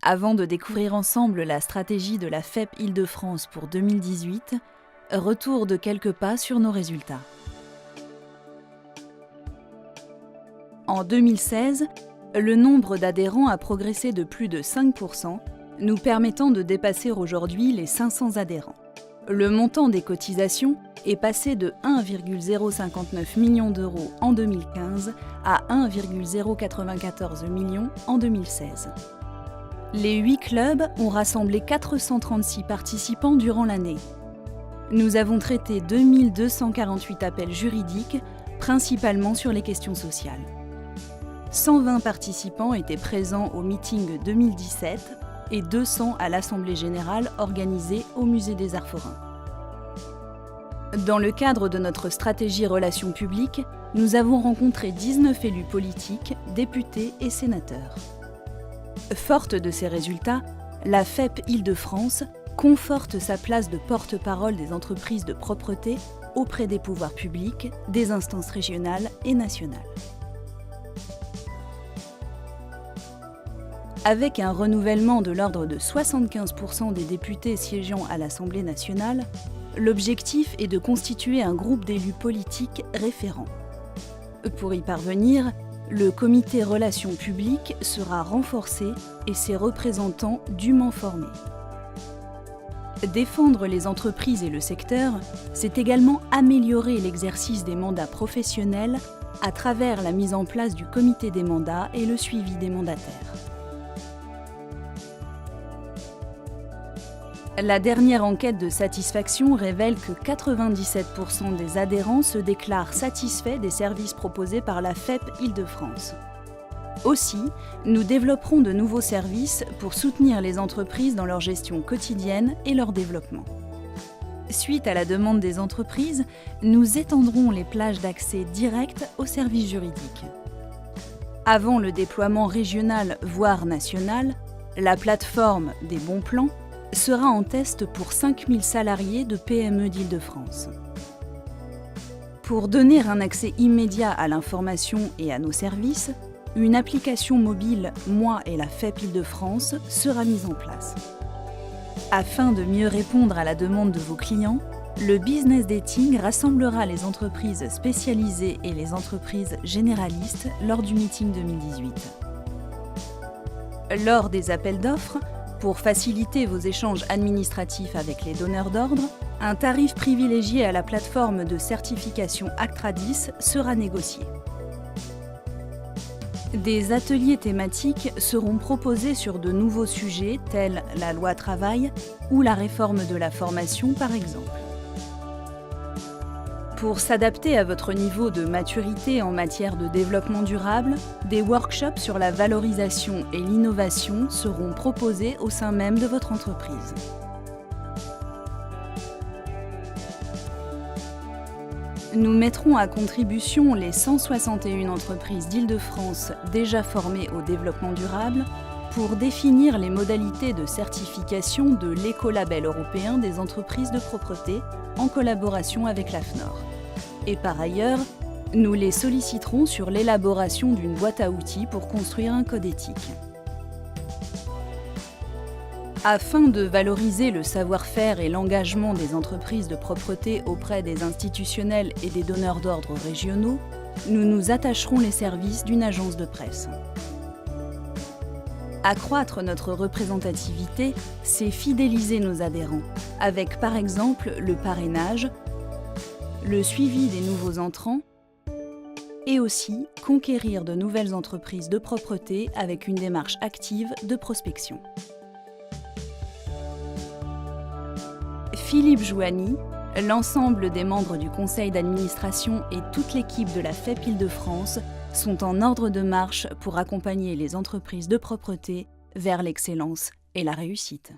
Avant de découvrir ensemble la stratégie de la FEP Île-de-France pour 2018, retour de quelques pas sur nos résultats. En 2016, le nombre d'adhérents a progressé de plus de 5%, nous permettant de dépasser aujourd'hui les 500 adhérents. Le montant des cotisations est passé de 1,059 million d'euros en 2015 à 1,094 million en 2016. Les 8 clubs ont rassemblé 436 participants durant l'année. Nous avons traité 2248 appels juridiques, principalement sur les questions sociales. 120 participants étaient présents au meeting 2017 et 200 à l'Assemblée générale organisée au Musée des Arts Forains. Dans le cadre de notre stratégie relations publiques, nous avons rencontré 19 élus politiques, députés et sénateurs. Forte de ces résultats, la FEP Île-de-France conforte sa place de porte-parole des entreprises de propreté auprès des pouvoirs publics, des instances régionales et nationales. Avec un renouvellement de l'ordre de 75% des députés siégeant à l'Assemblée nationale, l'objectif est de constituer un groupe d'élus politiques référents. Pour y parvenir, le comité relations publiques sera renforcé et ses représentants dûment formés. Défendre les entreprises et le secteur, c'est également améliorer l'exercice des mandats professionnels à travers la mise en place du comité des mandats et le suivi des mandataires. La dernière enquête de satisfaction révèle que 97% des adhérents se déclarent satisfaits des services proposés par la FEP Île-de-France. Aussi, nous développerons de nouveaux services pour soutenir les entreprises dans leur gestion quotidienne et leur développement. Suite à la demande des entreprises, nous étendrons les plages d'accès direct aux services juridiques. Avant le déploiement régional voire national, la plateforme des bons plans sera en test pour 5000 salariés de PME d'Île-de-France. Pour donner un accès immédiat à l'information et à nos services, une application mobile Moi et la FEP Île-de-France sera mise en place. Afin de mieux répondre à la demande de vos clients, le Business Dating rassemblera les entreprises spécialisées et les entreprises généralistes lors du meeting 2018. Lors des appels d'offres, pour faciliter vos échanges administratifs avec les donneurs d'ordre, un tarif privilégié à la plateforme de certification Actradis sera négocié. Des ateliers thématiques seront proposés sur de nouveaux sujets tels la loi travail ou la réforme de la formation par exemple. Pour s'adapter à votre niveau de maturité en matière de développement durable, des workshops sur la valorisation et l'innovation seront proposés au sein même de votre entreprise. Nous mettrons à contribution les 161 entreprises d'Île-de-France déjà formées au développement durable pour définir les modalités de certification de l'écolabel européen des entreprises de propreté en collaboration avec l'AFNOR. Et par ailleurs, nous les solliciterons sur l'élaboration d'une boîte à outils pour construire un code éthique. Afin de valoriser le savoir-faire et l'engagement des entreprises de propreté auprès des institutionnels et des donneurs d'ordre régionaux, nous nous attacherons les services d'une agence de presse. Accroître notre représentativité, c'est fidéliser nos adhérents, avec par exemple le parrainage, le suivi des nouveaux entrants et aussi conquérir de nouvelles entreprises de propreté avec une démarche active de prospection. Philippe Jouani, l'ensemble des membres du conseil d'administration et toute l'équipe de la FEP Île-de-France sont en ordre de marche pour accompagner les entreprises de propreté vers l'excellence et la réussite.